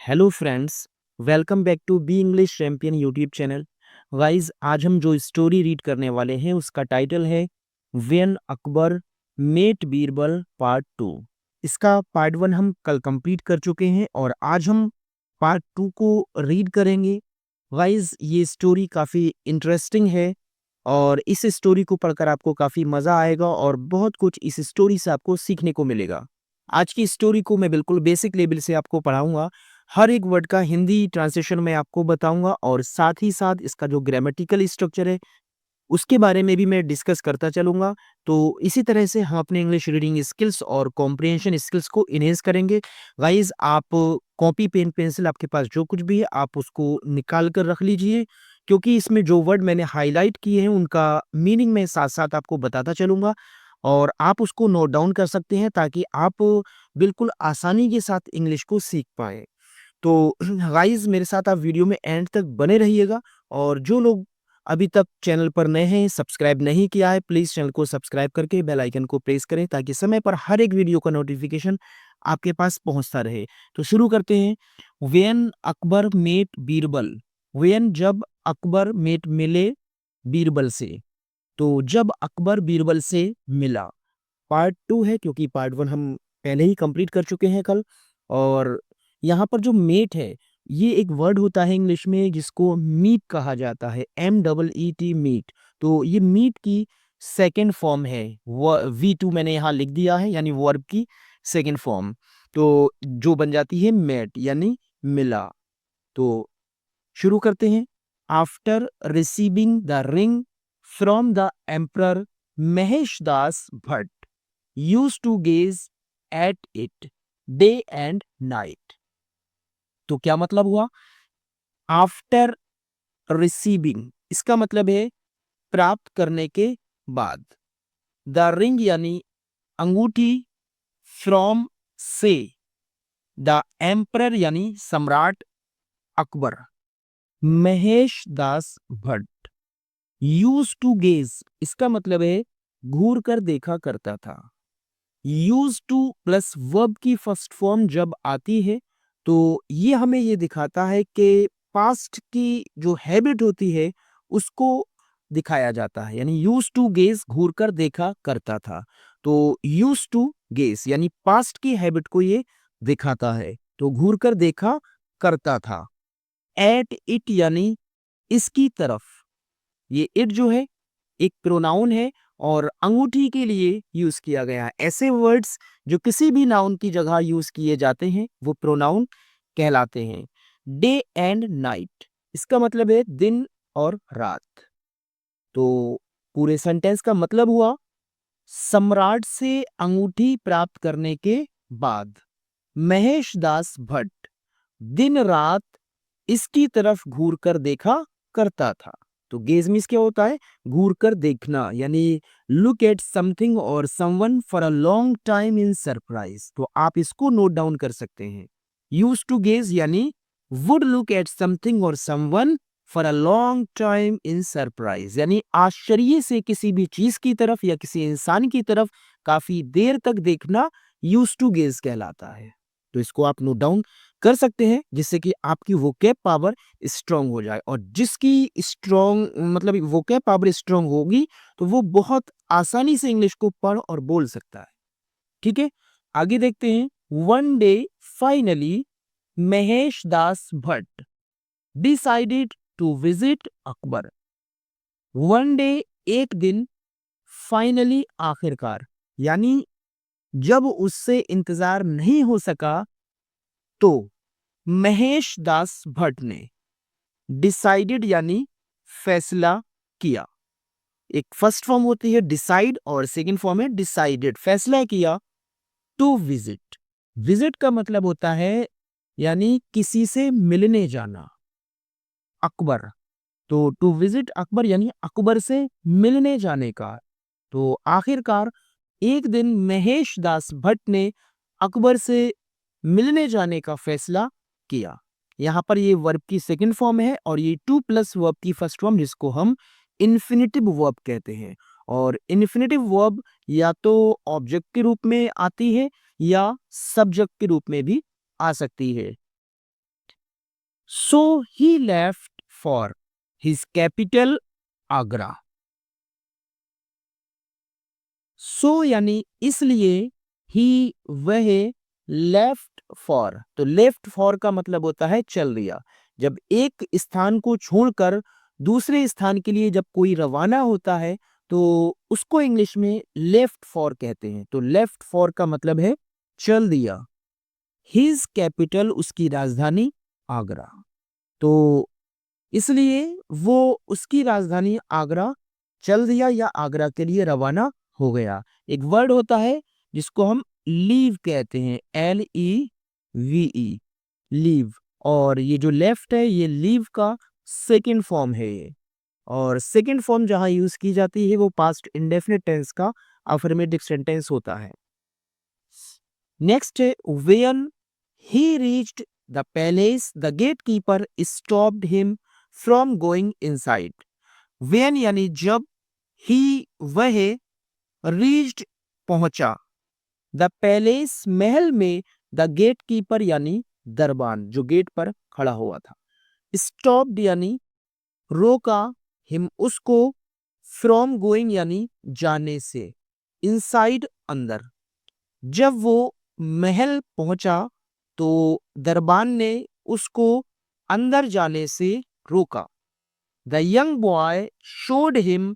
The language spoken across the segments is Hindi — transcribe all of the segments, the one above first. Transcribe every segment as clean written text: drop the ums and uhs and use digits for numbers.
Hello friends, welcome back to be English champion YouTube channel. Guys, आज हम जो स्टोरी रीड करने वाले हैं उसका टाइटल है when Akbar met Birbal part 2। इसका पार्ट 1 हम कल कंप्लीट कर चुके हैं और आज हम पार्ट 2 को रीड करेंगे। गाइस, ये स्टोरी काफ़ी इंटरेस्टिंग है और इस स्टोरी को पढ़कर आपको काफ़ी मज़ा आएगा और बहुत कुछ इस स्टोरी से आपको सीखने को मिलेगा। आज की स्टोरी को मैं बिल्कुल बेसिक लेवल से आपको पढ़ाऊंगा। हर एक वर्ड का हिंदी ट्रांसलेशन मैं आपको बताऊंगा और साथ ही साथ इसका जो ग्रामेटिकल स्ट्रक्चर है उसके बारे में भी मैं डिस्कस करता चलूंगा। तो इसी तरह से हम अपने इंग्लिश रीडिंग स्किल्स और कॉम्प्रिहेंशन स्किल्स को इनहेंस करेंगे। गाइस, आप कॉपी पेन पेंसिल आपके पास जो कुछ भी है आप उसको निकाल कर रख लीजिए, क्योंकि इसमें जो वर्ड मैंने हाईलाइट किए हैं उनका मीनिंग मैं साथ साथ आपको बताता चलूंगा और आप उसको नोट डाउन कर सकते हैं ताकि आप बिल्कुल आसानी के साथ इंग्लिश को सीख पाएँ। तो गाइस, मेरे साथ आप वीडियो में एंड तक बने रहिएगा और जो लोग अभी तक चैनल पर नए हैं, सब्सक्राइब नहीं किया है, प्लीज़ चैनल को सब्सक्राइब करके बेल आइकन को प्रेस करें ताकि समय पर हर एक वीडियो का नोटिफिकेशन आपके पास पहुंचता रहे। तो शुरू करते हैं। When Akbar met Birbal. When जब अकबर मेट मिले बीरबल से। तो जब अकबर बीरबल से मिला, पार्ट 2 है क्योंकि पार्ट 1 हम पहले ही कंप्लीट कर चुके हैं कल। और यहाँ पर जो मेट है, ये एक वर्ड होता है इंग्लिश में जिसको मीट कहा जाता है, M-E-E-T मीट। तो ये मीट की सेकंड फॉर्म है। V2 मैंने यहाँ लिख दिया है, यानी वर्ब की सेकंड फॉर्म। तो जो बन जाती है मेट यानी मिला। तो शुरू करते हैं। After receiving the ring from the emperor, Mahesh Das Bhatt used to gaze at it day and night। तो क्या मतलब हुआ? आफ्टर रिसीविंग इसका मतलब है प्राप्त करने के बाद। द रिंग यानी अंगूठी, फ्रॉम से, द एम्परर यानी सम्राट Akbar, Mahesh Das Bhatt, use to gauge इसका मतलब है घूर कर देखा करता था। यूज टू प्लस वर्ब की फर्स्ट फॉर्म जब आती है तो ये हमें ये दिखाता है कि पास्ट की जो हैबिट होती है उसको दिखाया जाता है, यानी यूज टू गेस घूर कर देखा करता था। तो यूज टू गेस यानी पास्ट की हैबिट को ये दिखाता है, तो घूर कर देखा करता था। एट इट यानी इसकी तरफ, ये इट जो है एक प्रोनाउन है और अंगूठी के लिए यूज किया गया है। ऐसे वर्ड्स जो किसी भी नाउन की जगह यूज किए जाते हैं वो प्रोनाउन कहलाते हैं। डे एंड नाइट इसका मतलब है दिन और रात। तो पूरे सेंटेंस का मतलब हुआ, सम्राट से अंगूठी प्राप्त करने के बाद महेश दास भट्ट दिन रात इसकी तरफ घूर कर देखा करता था। तो गेज मीन्स क्या होता है? घूर कर देखना, यानी लुक एट समथिंग और someone for a long time in surprise. तो आप इसको नोट डाउन कर सकते हैं। यूज टू गेज यानी वुड लुक एट समथिंग और someone for a long time in surprise, यानी आश्चर्य से किसी भी चीज की तरफ या किसी इंसान की तरफ काफी देर तक देखना यूज टू गेज कहलाता है। तो इसको आप नोट डाउन कर सकते हैं जिससे कि आपकी वोकैब पावर स्ट्रांग हो जाए, और जिसकी स्ट्रांग मतलब वोकैब पावर स्ट्रांग होगी तो वो बहुत आसानी से इंग्लिश को पढ़ और बोल सकता है। ठीक है, आगे देखते हैं। One day finally Mahesh Das Bhatt decided to visit Akbar. One day एक दिन, फाइनली आखिरकार, यानी जब उससे इंतजार नहीं हो सका तो महेश दास भट्ट ने डिसाइडेड यानी फैसला किया। एक फर्स्ट फॉर्म होती है डिसाइड और सेकंड फॉर्म है डिसाइडेड। फैसला किया टू विजिट। विजिट का मतलब होता है यानी किसी से मिलने जाना। अकबर, तो टू विजिट अकबर यानी अकबर से मिलने जाने का। तो आखिरकार एक दिन महेश दास भट्ट ने अकबर से मिलने जाने का फैसला किया। यहाँ पर ये वर्ब की सेकंड फॉर्म है और ये टू प्लस वर्ब की फर्स्ट फॉर्म जिसको हम इन्फिनिटिव वर्ब कहते हैं। और इन्फिनिटिव वर्ब या तो ऑब्जेक्ट के रूप में आती है या सब्जेक्ट के रूप में भी आ सकती है। So he left for his capital Agra. So यानी इसलिए, ही वह, लेफ्ट फॉर, तो लेफ्ट फॉर का मतलब होता है चल दिया। जब एक स्थान को छोड़कर दूसरे स्थान के लिए जब कोई रवाना होता है तो उसको इंग्लिश में लेफ्ट फॉर कहते हैं। तो लेफ्ट फॉर का मतलब है चल दिया। हिज कैपिटल, उसकी राजधानी आगरा। तो इसलिए वो उसकी राजधानी आगरा चल दिया या आगरा के लिए रवाना हो गया। एक वर्ड होता है जिसको हम लीव कहते हैं, LEVE, लीव। और ये जो लेफ्ट है ये लीव का सेकंड फॉर्म है ये। और सेकंड फॉर्म जहां यूज की जाती है वो पास्ट इंडेफिनिट टेंस का अफर्मेटिव सेंटेंस होता है। नेक्स्ट है when he reached the palace the gatekeeper stopped him from going inside. When यानी जब, ही वह, रीच्ड पहुंचा, द पैलेस महल में, द गेटकीपर यानी दरबान जो गेट पर खड़ा हुआ था, स्टॉप्ड यानी रोका, हिम उसको, फ्रॉम गोइंग यानी जाने से, इनसाइड अंदर। जब वो महल पहुंचा तो दरबान ने उसको अंदर जाने से रोका। The young boy showed him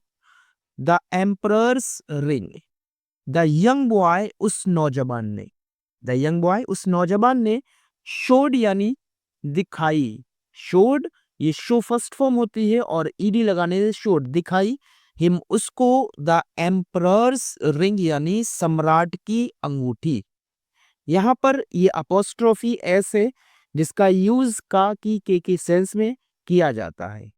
the emperors ring. The young boy उस नौजवान ने, द यंग बॉय उस नौजवान ने, शोड यानी दिखाई, शोड ये शो फर्स्ट फॉर्म होती है और ईडी लगाने से शोड दिखाई, हिम उसको, द एम्परर्स रिंग यानी सम्राट की अंगूठी। यहां पर ये अपोस्ट्रोफी एस है जिसका यूज का की के सेंस में किया जाता है।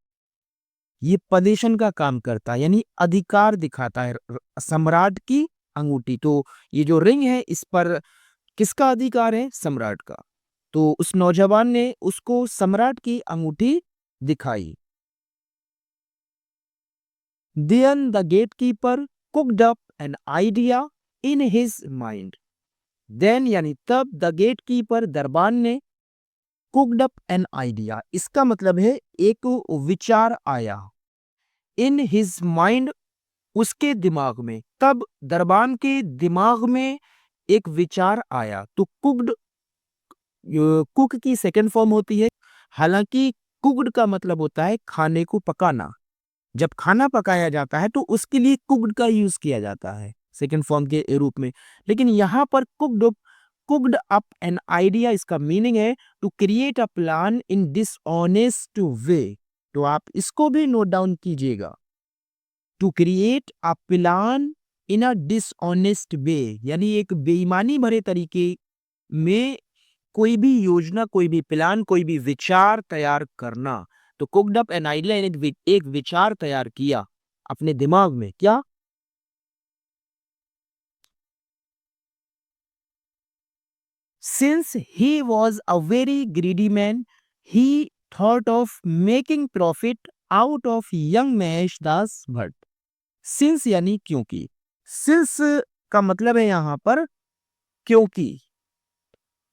ये पदेशन का काम करता है यानी अधिकार दिखाता है, सम्राट की अंगूठी। तो ये जो रिंग है इस पर किसका अधिकार है? सम्राट का। तो उस नौजवान ने उसको सम्राट की अंगूठी दिखाई। Then the gatekeeper cooked up an idea in his mind. Then यानी तब, द गेटकीपर दरबान ने, कुकड अप एन आइडिया इसका मतलब है एक विचार आया, इन हिज माइंड उसके दिमाग में। तब दरबान के दिमाग में एक विचार आया। तो कुकड, कुक की सेकंड फॉर्म होती है। हालांकि कुकड का मतलब होता है खाने को पकाना। जब खाना पकाया जाता है तो उसके लिए कुकड का यूज किया जाता है सेकंड फॉर्म के रूप में। लेकिन यहां पर कुकड अप एन आइडिया इसका मीनिंग है to create a plan in dishonest way. तो आप इसको भी नोट डाउन कीजिएगा, to create a plan in a dishonest way यानी एक बेईमानी भरे तरीके में कोई भी योजना, कोई भी प्लान, कोई भी विचार तैयार करना। तो कुकड अप एन आइडिया यानी एक विचार तैयार किया अपने दिमाग में। क्या? Since he was a very greedy man, he thought of making profit out of young Mahesh Das Bhatt. Since यानी क्योंकि, since का मतलब है यहां पर क्योंकि।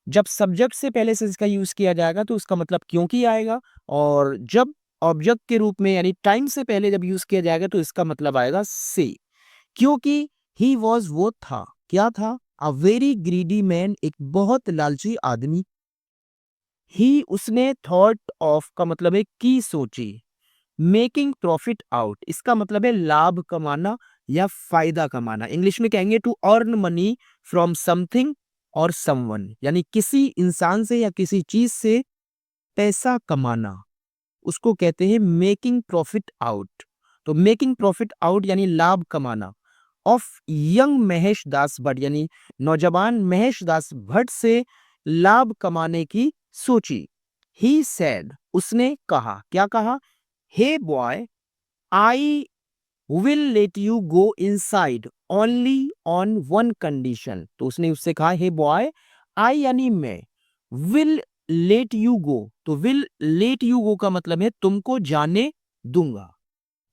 जब सब्जेक्ट से पहले से इसका यूज किया जाएगा तो उसका मतलब क्योंकि आएगा, और जब ऑब्जेक्ट के रूप में यानी टाइम से पहले जब यूज किया जाएगा तो इसका मतलब आएगा से। क्योंकि ही वॉज वो था, क्या था? अ वेरी ग्रीडी मैन, एक बहुत लालची आदमी। ही उसने, थॉट ऑफ का मतलब है की सोची, मेकिंग प्रॉफिट आउट इसका मतलब है लाभ कमाना या फायदा कमाना। इंग्लिश में कहेंगे to earn money from something और समवन, यानी किसी इंसान से या किसी चीज से पैसा कमाना, उसको कहते हैं मेकिंग प्रॉफिट आउट। तो मेकिंग प्रॉफिट आउट यानी लाभ कमाना ऑफ यंग महेश दास भट्ट, यानी नौजवान महेश दास भट्ट से लाभ कमाने की सोची। ही सेड उसने कहा, क्या कहा? Hey boy, I will let you go inside only on one condition. तो उसने उससे कहा, हे बॉय, आई यानी मैं, विल लेट यू गो, तो विल लेट यू गो का मतलब है तुमको जाने दूंगा।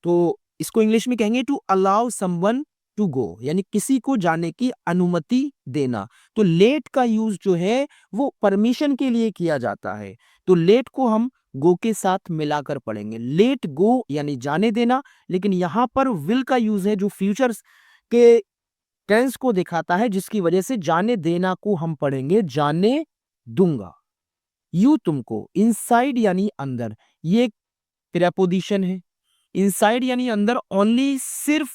तो इसको इंग्लिश में कहेंगे to allow someone to go यानी किसी को जाने की अनुमति देना। तो लेट का यूज जो है वो परमिशन के लिए किया जाता है, तो लेट को हम गो के साथ मिलाकर पढ़ेंगे। लेट गो यानी जाने देना, लेकिन यहां पर विल का यूज है जो फ्यूचर्स के टेंस को दिखाता है, जिसकी वजह से जाने देना को हम पढ़ेंगे जाने दूंगा। यू तुमको, इनसाइड यानी अंदर, ये प्रेपोजिशन है। इनसाइड यानी अंदर, ओनली सिर्फ,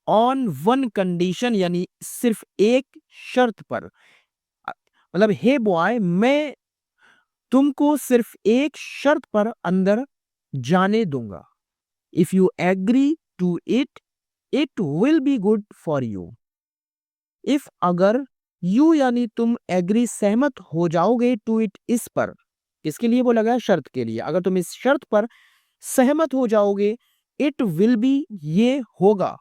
ऑन वन कंडीशन यानी सिर्फ एक शर्त पर। मतलब हे बॉय, मैं तुमको सिर्फ एक शर्त पर अंदर जाने दूंगा। If you agree to it, it will be good for you. If अगर, यू यानी तुम, एग्री सहमत हो जाओगे, टू इट इस पर, किसके लिए बोला गया? शर्त के लिए। अगर तुम इस शर्त पर सहमत हो जाओगे, इट विल बी ये होगा,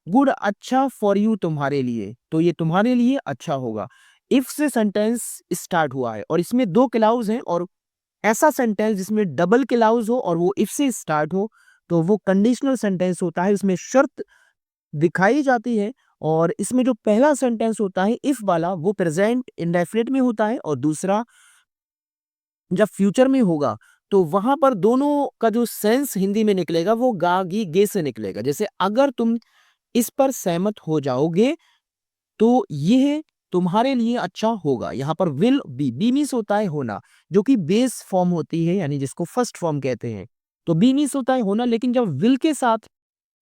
गुड अच्छा, फॉर यू तुम्हारे लिए, तो ये तुम्हारे लिए अच्छा होगा। इफ से सेंटेंस स्टार्ट हुआ है और इसमें दो क्लाउज हैं, और ऐसा सेंटेंस जिसमें डबल क्लाउज हो और वो इफ से स्टार्ट हो तो वो कंडीशनल सेंटेंस होता है, उसमें शर्त दिखाई जाती है। और इसमें जो पहला सेंटेंस होता है इफ वाला, वो प्रेजेंट इंडेफिनिट में होता है, और दूसरा जब फ्यूचर में होगा तो वहां पर दोनों का जो सेंस हिंदी में निकलेगा वो गा गी गे से निकलेगा। जैसे अगर तुम इस पर सहमत हो जाओगे तो यह तुम्हारे लिए अच्छा होगा। यहाँ पर विल बी मीन्स होता है होना, जो कि बेस फॉर्म होती है, यानी जिसको फर्स्ट फॉर्म कहते हैं। तो बी मीन्स होता है होना, लेकिन जब विल के साथ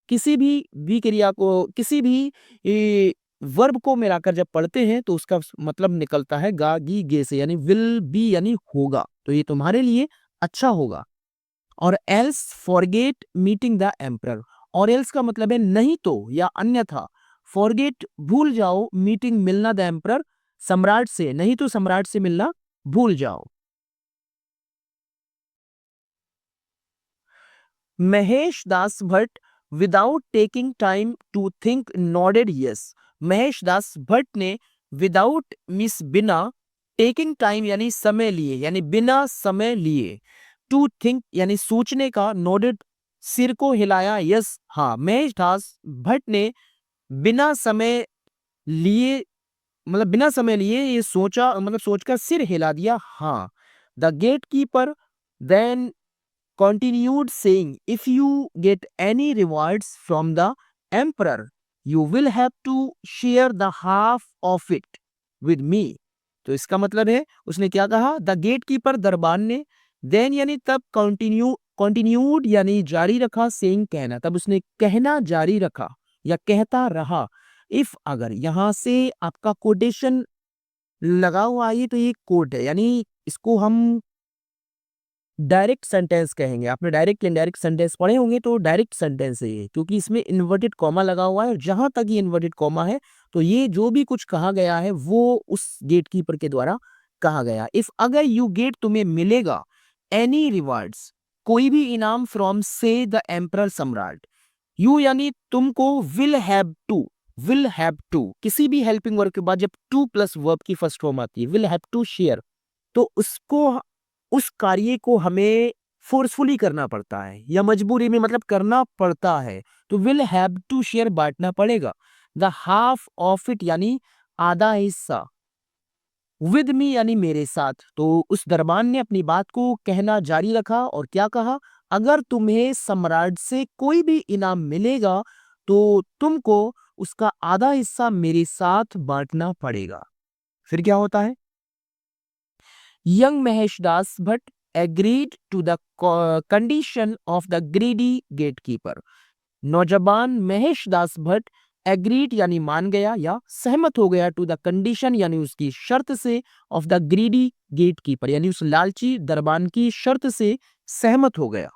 किसी भी क्रिया को, किसी भी वर्ब को मिलाकर जब पढ़ते हैं तो उसका मतलब निकलता है गा गी गे से, यानी विल बी यानी होगा, तो ये तुम्हारे लिए अच्छा होगा। और else forget meeting the emperor, और एल्स का मतलब है नहीं तो या अन्यथा, फॉरगेट भूल जाओ, मीटिंग मिलना द एम्परर सम्राट से, नहीं तो सम्राट से मिलना भूल जाओ। Mahesh Das Bhatt without taking time to think nodded yes. Mahesh Das Bhatt ने विदाउट मिस बिना, टेकिंग टाइम यानी समय लिए, यानी बिना समय लिए, टू थिंक यानी सोचने का, नॉडेड सिर को हिलाया, यस हाँ। महेश दास भट्ट ने बिना समय लिए, मतलब बिना समय लिए ये सोचा, मतलब सोचकर सिर हिला दिया, हाँ। The gate keeper then continued saying, if you get any rewards from the emperor, you will have to share the half of it with me। तो इसका मतलब है उसने क्या कहा, द गेट कीपर दरबान ने, देन यानी तब, कंटिन्यूड यानी जारी रखा, सेइंग कहना, तब उसने कहना जारी रखा या कहता रहा। इफ अगर, यहां से आपका कोटेशन लगा हुआ है, तो ये कोट है, यानी इसको हम डायरेक्ट सेंटेंस कहेंगे। आपने डायरेक्ट इनडायरेक्ट सेंटेंस पढ़े होंगे, तो डायरेक्ट सेंटेंस है ये, क्योंकि इसमें इन्वर्टेड कॉमा लगा हुआ है, और जहां तक ये इन्वर्टेड कॉमा है तो ये जो भी कुछ कहा गया है वो उस गेटकीपर के द्वारा कहा गया। इफ अगर यू गेट, तुम्हें मिलेगा, एनी रिवार्ड्स, कोई भी इनाम, फ्रॉम से द एम्परर सम्राट, यू यानी तुमको, विल हैव टू, किसी भी हेल्पिंग वर्ब के बाद जब टू प्लस वर्ब की फर्स्ट फॉर्म आती है, विल हैव टू शेयर, तो उसको, उस कार्य को हमें फोर्सफुली करना पड़ता है या मजबूरी में, मतलब करना पड़ता है, तो विल हैव टू शेयर बांटना पड़ेगा। द हाफ ऑफ इट यानी आधा हिस्सा, विद मी यानी मेरे साथ। तो उस दरबान ने अपनी बात को कहना जारी रखा और क्या कहा, अगर तुम्हें सम्राट से कोई भी इनाम मिलेगा तो तुमको उसका आधा हिस्सा मेरे साथ बांटना पड़ेगा। फिर क्या होता है, Young Mahesh Das Bhatt agreed to the condition of the greedy gatekeeper। नौजवान महेश दास भट्ट एग्रीड यानी मान गया या सहमत हो गया, टू द कंडीशन यानी उसकी शर्त से, ऑफ द ग्रीडी गेटकीपर यानी उस लालची दरबान की शर्त से सहमत हो गया।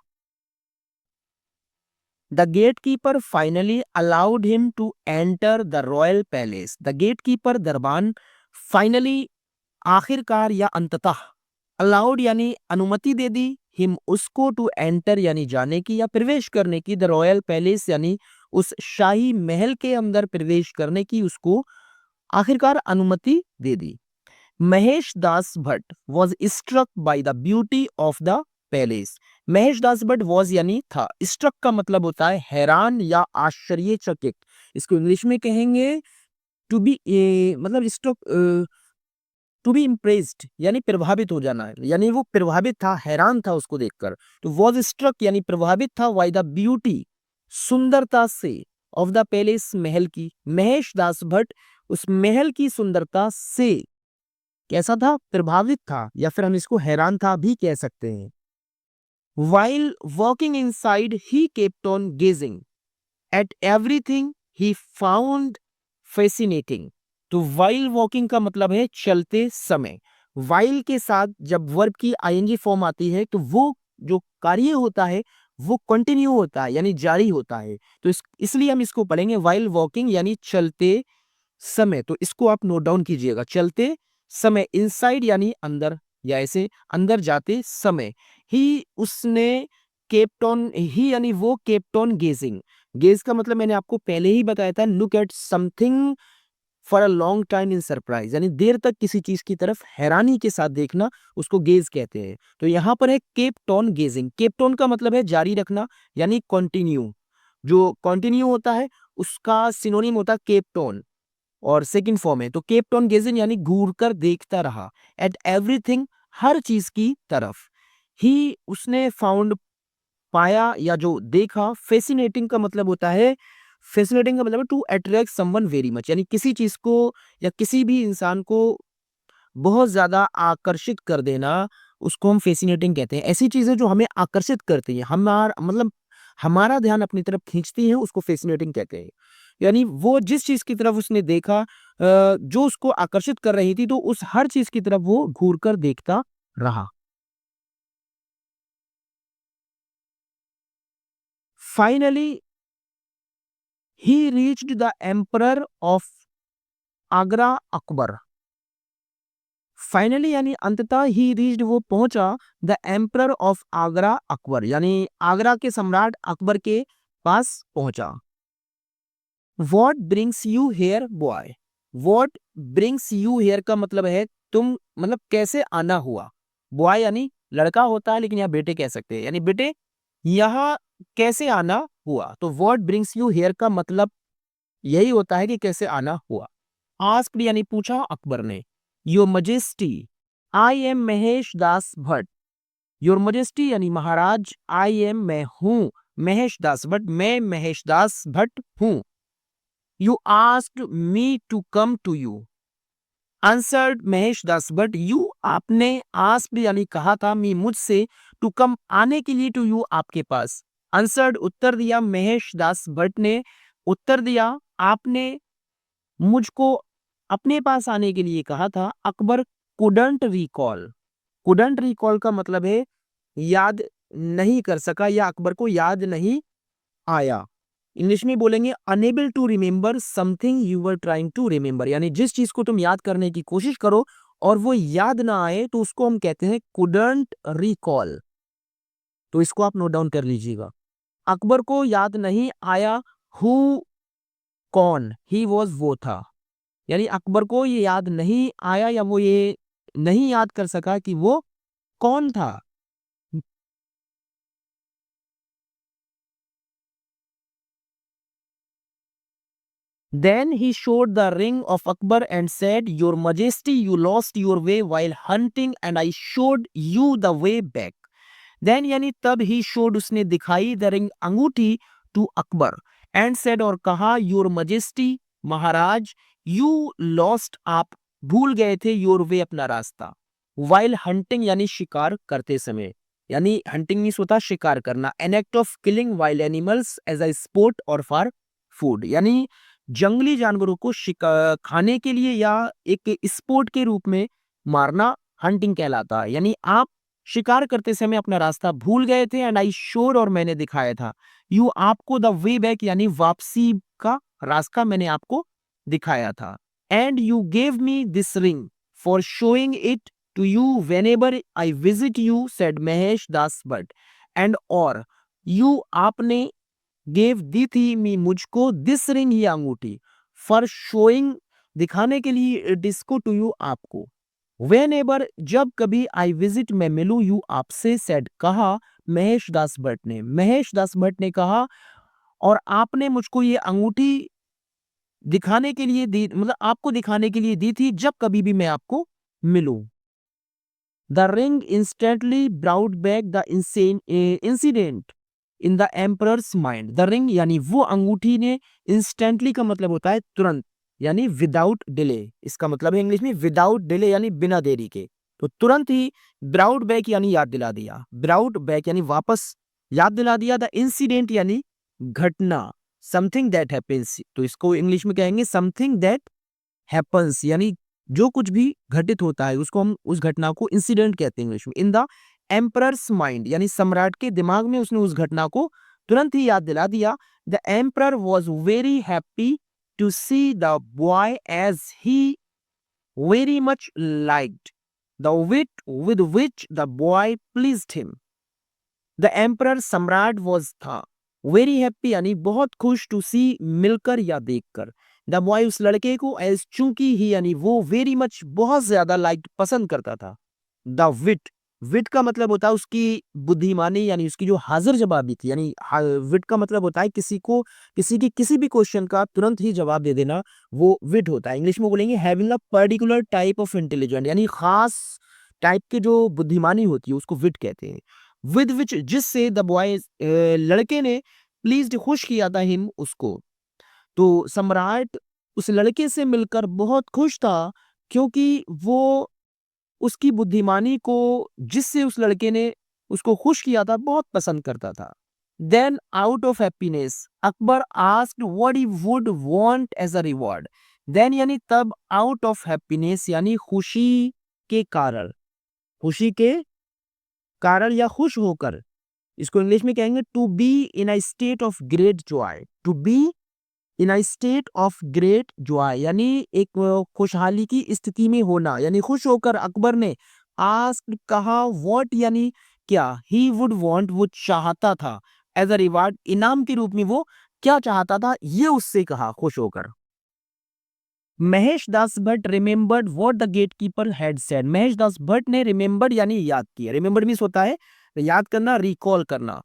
The gatekeeper finally allowed him to enter the royal palace. The gatekeeper दरबान, फाइनली आखिरकार या अंततः, अलाउड यानी अनुमति दे दी, हिम उसको, टू एंटर यानी जाने की या प्रवेश करने की, द रॉयल पैलेस यानी उस शाही महल के अंदर प्रवेश करने की उसको आखिरकार अनुमति दे दी। Mahesh Das Bhatt was struck by the beauty of the palace. Mahesh Das Bhatt was यानी था, स्ट्रक का मतलब होता है हैरान या आश्चर्यचकित, इसको इंग्लिश में कहेंगे टू बी, मतलब स्ट्रक, टू बी इम्प्रेस्ड यानी प्रभावित हो जाना, यानी वो प्रभावित था, हैरान था उसको देखकर। तो वॉज स्ट्रक यानी प्रभावित था, बाय द ब्यूटी सुंदरता से, ऑफ द पैलेस महल की, महेश दास भट्ट उस महल की सुंदरता से कैसा था, प्रभावित था, या फिर हम इसको हैरान था भी कह सकते हैं। While walking inside, he kept on gazing at everything he found fascinating. तो while walking का मतलब है चलते समय। while के साथ जब वर्ब की ing फॉर्म आती है तो वो जो कार्य होता है वो कंटिन्यू होता है यानी जारी होता है। तो इसलिए हम इसको पढ़ेंगे while walking यानी चलते समय। तो इसको आप नोट डाउन कीजिएगा, चलते समय, इनसाइड यानी अंदर, या ऐसे अंदर जाते समय। ही उसने केप्ट ऑन, ही यानी वो केप्ट ऑन गेजिंग। गेज का मतलब मैंने आपको पहले ही बताया था, look at something for a long time in surprise, यानी देर तक किसी चीज की तरफ हैरानी के साथ देखना, उसको गेज कहते हैं। तो यहां पर है kept on gazing. Kept on का मतलब है जारी रखना यानी कंटिन्यू। जो कंटिन्यू होता है उसका सिनोनिम होता है केप्ट ऑन, और सेकंड फॉर्म है। तो केप्ट ऑन गेजिंग यानी घूर कर देखता रहा, एट एवरीथिंग हर चीज की तरफ। ही उसने फाउंड पाया या जो देखा, फेसिनेटिंग का मतलब होता है, फेसिनेटिंग का मतलब है to attract someone very much, यानी किसी चीज को या किसी भी इंसान को बहुत ज्यादा आकर्षित कर देना, उसको हम फेसिनेटिंग कहते हैं। ऐसी चीजें जो हमें आकर्षित करती हैं, हमारा मतलब हमारा ध्यान अपनी तरफ खींचती हैं, उसको फेसिनेटिंग कहते हैं। यानी वो जिस चीज की तरफ उसने देखा, जो उसको आकर्षित कर रही थी, तो उस हर चीज की तरफ वो घूर कर देखता रहा। Finally he reached the emperor of Agra Akbar. Finally यानी अंततः ही रीच्ड वो पहुंचा, the emperor of Agra Akbar यानी आगरा के सम्राट अकबर के पास पहुंचा। What brings you here boy. What brings you here का मतलब है तुम, मतलब कैसे आना हुआ। बॉय यानी लड़का होता है, लेकिन यहाँ बेटे कह सकते हैं, यानी बेटे यहाँ कैसे आना हुआ। तो वॉट ब्रिंग्स यू हेयर का मतलब यही होता है कि कैसे आना हुआ। आस्क्ड यानी पूछा अकबर ने। Your majesty I am Mahesh Das Bhatt. Your majesty यानी महाराज, आई एम मैं हूं, महेश दास भट्ट मैं महेश दास भट्ट हूं। You asked me to come to you, answered Mahesh Das Bhatt. You आपने, आस्क्ड यानी कहा था, मी मुझसे, टू कम आने के लिए, टू यू आपके पास, आंसर्ड उत्तर दिया, महेश दास भट्ट ने उत्तर दिया, आपने मुझको अपने पास आने के लिए कहा था। Akbar couldn't recall. Couldn't recall का मतलब है याद नहीं कर सका या अकबर को याद नहीं आया। इंग्लिश में बोलेंगे unable to remember something you were trying to remember, यानी जिस चीज को तुम याद करने की कोशिश करो और वो याद ना आए तो उसको हम कहते हैं कुडंट रिकॉल। तो इसको आप नोट डाउन कर लीजिएगा। अकबर को याद नहीं आया, हु कौन, ही वॉज वो था, यानी अकबर को ये याद नहीं आया या वो ये नहीं याद कर सका कि वो कौन था। Then he showed the ring of Akbar and said, Your Majesty, you lost your way while hunting and I showed you the way back. Then यानी तब he showed उसने दिखाई the ring अंगूठी to अकबर and said और कहा Your Majesty Maharaj, you lost आप भूल गए थे your way अपना रास्ता, while hunting यानी शिकार करते समय, यानी hunting मीन्स होता शिकार करना, an act of killing wild animals as a sport or for food, यानी जंगली जानवरों को खाने के लिए या एक स्पोर्ट के रूप में मारना हंटिंग कहलाता है। यानी आप शिकार करते समय अपना रास्ता भूल गए थे एंड आई श्योर और मैंने दिखाया था, यू आपको द वे बैक यानी वापसी का रास्ता मैंने आपको दिखाया था। And you gave me this ring for showing it to you whenever I visit you said Mahesh Das Bhatt. And और यू आपने गेव दी थी मी मुझको दिस रिंग ये अंगूठी फॉर शोइंग दिखाने के लिए डिस्को टू यू आपको वेन एवर जब कभी आई विजिट मैं मिलूं यू आपसे सेड कहा महेश दास भट्ट ने कहा और आपने मुझको ये अंगूठी दिखाने के लिए दी, मतलब आपको दिखाने के लिए दी थी जब कभी भी मैं आपको मिलूं। The ring instantly brought back the incident in the emperors mind. The ring यानी वो अंगूठी ने, इंस्टेंटली का मतलब होता है तुरंत, यानी विदाउट डिले। इसका मतलब है इंग्लिश में विदाउट डिले यानी बिना देरी के। तो तुरंत ही ब्राउट बैक यानी याद दिला दिया, ब्राउट बैक यानी वापस याद दिला दिया, द इंसिडेंट यानी घटना, समथिंग दैट हैपेंस, तो इसको इंग्लिश में कहेंगे समथिंग दैट हैपन्स, यानी जो कुछ भी घटित होता है उसको हम, उस घटना को इंसिडेंट कहते हैं इंग्लिश में। इन द एम्परर्स माइंड यानी सम्राट के दिमाग में उसने उस घटना को तुरंत ही याद दिला दिया। The emperor was very happy to see the boy as he very much liked the wit with which the boy pleased him. The emperor सम्राट वॉज था वेरी हैप्पी यानी बहुत खुश, टू सी मिलकर या देखकर, द बॉय उस लड़के को, एज चूंकि ही यानी वो, वेरी मच बहुत ज्यादा लाइक पसंद करता था। द विट, विट का मतलब होता है उसकी बुद्धिमानी यानी उसकी जो हाजिर जवाबी थी, यानी विट का मतलब होता है किसी को, किसी की किसी भी क्वेश्चन का तुरंत ही जवाब दे देना, वो विट होता है। इंग्लिश में बोलेंगे having a particular type of intelligent, यानी खास टाइप की जो बुद्धिमानी होती है उसको विट कहते हैं। विद विच जिससे द बॉय लड़के ने प्लीज्ड खुश किया था हिम उसको। तो सम्राट उस लड़के से मिलकर बहुत खुश था क्योंकि वो उसकी बुद्धिमानी को, जिससे उस लड़के ने उसको खुश किया था, बहुत पसंद करता था। Then out of happiness Akbar asked what he would want as a reward. Then यानी तब, आउट ऑफ हैप्पीनेस यानी खुशी के कारण, खुशी के कारण या खुश होकर, इसको इंग्लिश में कहेंगे to be in a state of great joy. To be in a state of great joy यानी एक खुशहाली की स्थिति में होना, यानी खुश होकर अकबर ने आस्क्ड कहा, व्हाट यानी क्या, ही वुड वांट वो चाहता था, एज अ रिवार्ड इनाम के रूप में वो क्या चाहता था, ये उससे कहा खुश होकर। Mahesh Das Bhatt remembered what the gatekeeper had said. Mahesh Das Bhatt ने रिमेंबर्ड यानी याद किया, रिमेंबर्ड मींस होता है याद करना, रिकॉल करना।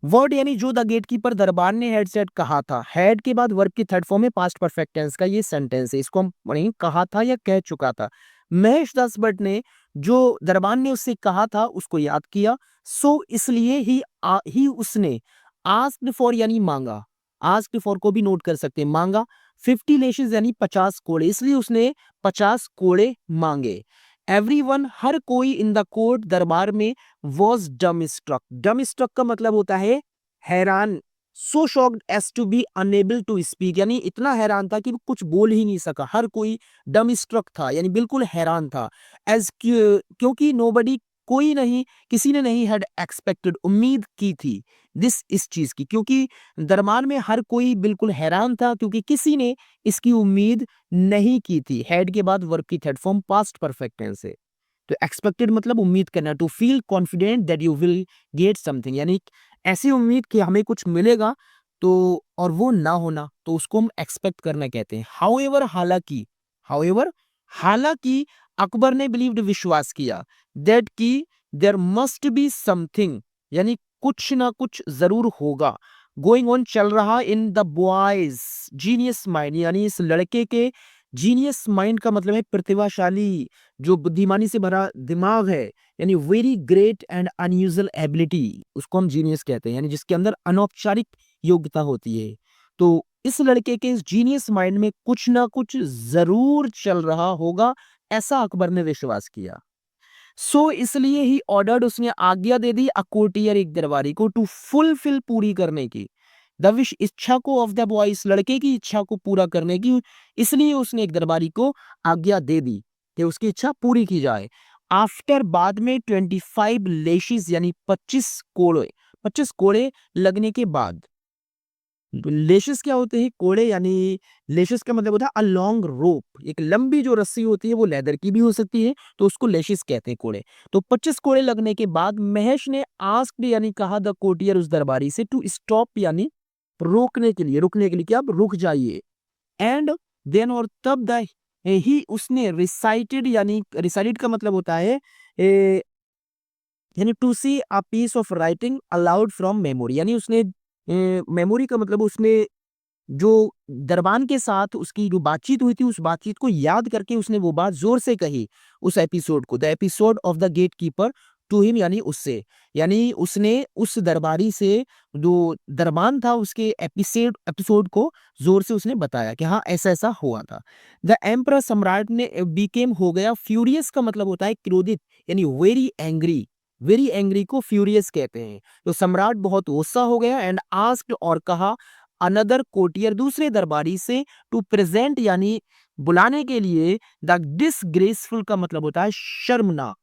वर्ड यानी जो द गेटकीपर दरबार ने हेड सेट कहा था, हेड के बाद वर्ब की थर्ड फॉर्म में पास्ट परफेक्ट टेंस का ये सेंटेंस है, इसको हम पढ़ेंगे कहा था या कह चुका था। महेश दास भट्ट ने जो दरबार ने उससे कहा था उसको याद किया, सो इसलिए ही उसने आस्क्ड फॉर यानी मांगा, आस्क्ड फॉर को भी नोट कर सकते हैं, मांगा 50 लेशेस यानी 50 कोड़े, इसलिए उसने 50 कोड़े मांगे। एवरीवन हर कोई इन द कोर्ट दरबार में वॉज डम स्ट्रक। डम स्ट्रक का मतलब होता है हैरान, so shocked as to be unable to speak, यानी इतना हैरान था कि वो कुछ बोल ही नहीं सका, हर कोई डम स्ट्रक था यानी बिल्कुल हैरान था। एज क्योंकि नोबडी कोई नहीं, किसी ने नहीं हैड एक्सपेक्टेड उम्मीद की थी, दिस इस चीज की, क्योंकि दरबार में हर कोई बिल्कुल हैरान था क्योंकि किसी ने इसकी उम्मीद नहीं की थी। हैड के बाद वर्ब की third form past perfect tense है। तो एक्सपेक्टेड मतलब उम्मीद करना, to feel confident that you will get something, यानी ऐसी उम्मीद कि हमें कुछ मिलेगा, तो और वो ना होना, तो उसको हम एक्सपेक्ट करना कहते हैं। हाउएवर हालांकि, हाउएवर हालांकि अकबर ने बिलीव्ड विश्वास किया, दैट की देयर मस्ट बी समथिंग यानी कुछ ना कुछ जरूर होगा, गोइंग ऑन चल रहा, in the boys genius mind, यानी इस लड़के के जीनियस माइंड का मतलब है प्रतिभाशाली, जो बुद्धिमानी से भरा दिमाग है, यानी very great and unusual ability, उसको हम जीनियस कहते हैं, यानी जिसके अंदर अनौपचारिक योग्यता होती है। तो इस लड़के के इस जीनियस माइंड में कुछ ना कुछ जरूर चल रहा होगा, ऐसा अकबर ने विश्वास किया। सो इसलिए ही ऑर्डर्ड उसने आज्ञा दे दी, अ कोर्टियर एक दरबारी को, टू फुलफिल पूरी करने की, द विश इच्छा को, ऑफ द बॉय इस लड़के की इच्छा को पूरा करने की, इसलिए उसने एक दरबारी को आज्ञा दे दी कि उसकी इच्छा पूरी की जाए। आफ्टर बाद में 25 लेशिस यानी 25 कोड़े लगने के बाद, लेशेस क्या होते हैं, कोड़े, यानी लेशेस का मतलब होता है अ लॉन्ग रोप, एक लंबी जो रस्सी होती है वो लेदर की भी हो सकती है, तो उसको लेशेस कहते हैं कोड़े। तो 25 कोड़े लगने के बाद महेश ने आस्क्ड यानी कहा द कोर्टियर उस दरबारी से, टू स्टॉप यानी रोकने के लिए, रुकने के लिए, कि आप रुक जाइए। एंड देन और तब द ही उसने रिसाइटेड यानी रिसाइटेड का मतलब होता है यानी to see a piece of writing aloud from memory, यानी उसने मेमोरी का मतलब उसने जो दरबान के साथ उसकी जो बातचीत हुई थी, उस बातचीत को याद करके उसने वो बात ज़ोर से कही, उस एपिसोड को, the episode of the gate keeper to him, यानी उससे। यानी उसने उस दरबारी से, जो दरबान था, उसके एपिसोड को ज़ोर से उसने बताया कि हाँ, ऐसा-ऐसा हुआ था। द एम्परर, सम्राट ने बिकेम हो गया, फ्यूरियस का मतलब होता है क्रोधित, यानी वेरी एंग्री को फ्यूरियस कहते हैं। तो सम्राट बहुत गुस्सा हो गया एंड आस्क्ड, और कहा, अनदर कोटियर, दूसरे दरबारी से, टू प्रेजेंट, यानी बुलाने के लिए, द डिसग्रेसफुल का मतलब होता है शर्मनाक,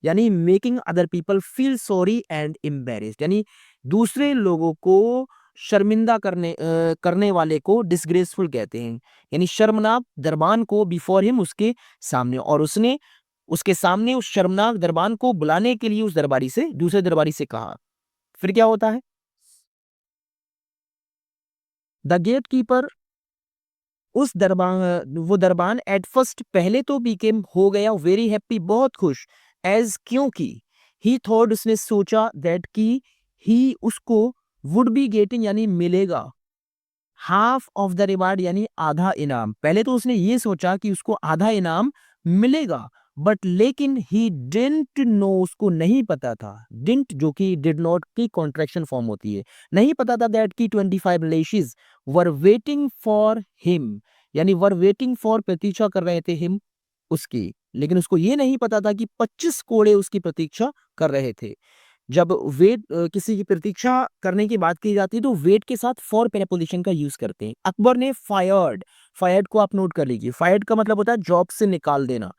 यानी making other people feel sorry and embarrassed, यानी दूसरे लोगों को शर्मिंदा करने वाले को डिसग्रेसफुल कहते हैं, यानी शर्मनाक दरबान को, बिफोर हिम, उसके सामने, और उसने उसके सामने उस शर्मनाक दरबान को बुलाने के लिए उस दरबारी से, दूसरे दरबारी से कहा। फिर क्या होता है? द गेट कीपर, वो दरबान एट फर्स्ट, पहले तो बीकेम हो गया, वेरी हैप्पी, बहुत खुश, एज, क्योंकि, ही थॉट, उसने सोचा, दैट कि, ही उसको, वुड बी गेटिंग, यानी मिलेगा, हाफ ऑफ द रिवार्ड, यानी आधा इनाम। पहले तो उसने ये सोचा कि उसको आधा इनाम मिलेगा, बट लेकिन ही डिडंट नो, उसको नहीं पता था, डिडंट जो कि डिड नॉट की कॉन्ट्रैक्शन फॉर्म होती है, नहीं पता था, दैट की 25 लेशिस वर वेटिंग फॉर हिम, यानी वर वेटिंग फॉर, प्रतीक्षा कर रहे थे, हिम, उसकी। लेकिन उसको ये नहीं पता था कि 25 कोड़े उसकी प्रतीक्षा कर रहे थे। जब किसी की प्रतीक्षा करने की बात की जाती है, तो वेट के साथ फॉर प्रेपोजिशन का यूज करते हैं। अकबर ने फायर्ड को आप नोट कर लीजिए, फायर्ड का मतलब होता है जॉब से निकाल देना।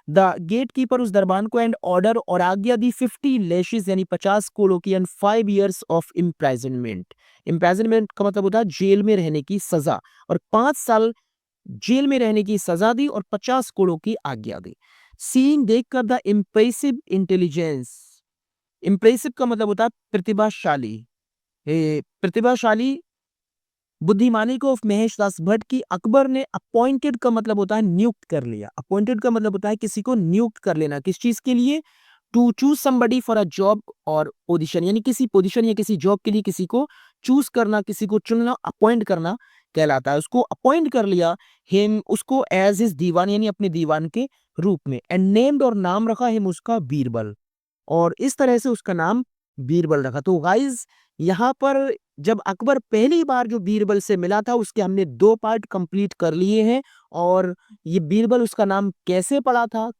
द गेट कीपर, उस दरबान को, एंड ऑर्डर, और आज्ञा दी, 50 लेशिस, यानी 50 कोड़ों की, एंड 5 ईयर्स ऑफ इम्प्राइजनमेंट। इम्प्राइजनमेंट का मतलब होता है जेल में रहने की सजा, और 5 साल जेल में रहने की सजा दी, और 50 कोड़ों की आज्ञा दी। सीइंग, देखकर, द इम्प्रेसिव इंटेलिजेंस, इम्प्रेसिव का मतलब होता है प्रतिभाशाली, प्रतिभाशाली बुद्धिमानी को, महेश दास भट्ट की, अकबर ने अपॉइंटेड का मतलब होता है नियुक्त कर लिया। अपॉइंटेड का मतलब होता है किसी को नियुक्त कर लेना, किस चीज के लिए? To choose somebody for a job or position, यानी किसी पोजीशन या किसी जॉब के लिए किसी को चूज करना, किसी को चुनना, अपॉइंट करना कहलाता है। उसको अपॉइंट कर लिया, हिम, उसको, एज हिज दीवान, यानी अपने दीवान के रूप में, एंड नेम्ड, और नाम रखा हिम, उसका, बीरबल, और इस तरह से उसका नाम बीरबल रखा। तो गाइज, यहाँ पर जब अकबर पहली बार जो बीरबल से मिला था, उसके हमने 2 पार्ट कंप्लीट कर लिए हैं, और ये बीरबल, उसका नाम कैसे पड़ा था,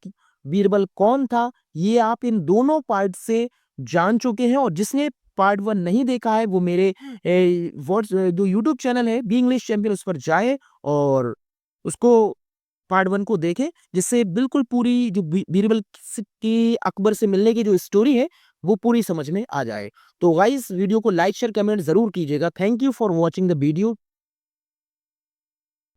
बीरबल कौन था, ये आप इन दोनों पार्ट से जान चुके हैं। और जिसने पार्ट 1 नहीं देखा है, वो मेरे जो यूट्यूब चैनल है बी इंग्लिश चैंपियन, उस पर जाए और उसको पार्ट 1 को देखें, जिससे बिल्कुल पूरी जो बीरबल की अकबर से मिलने की जो स्टोरी है, वो पूरी समझ में आ जाए। तो गाइस, वीडियो को लाइक शेयर कमेंट जरूर कीजिएगा। Thank you for watching the video.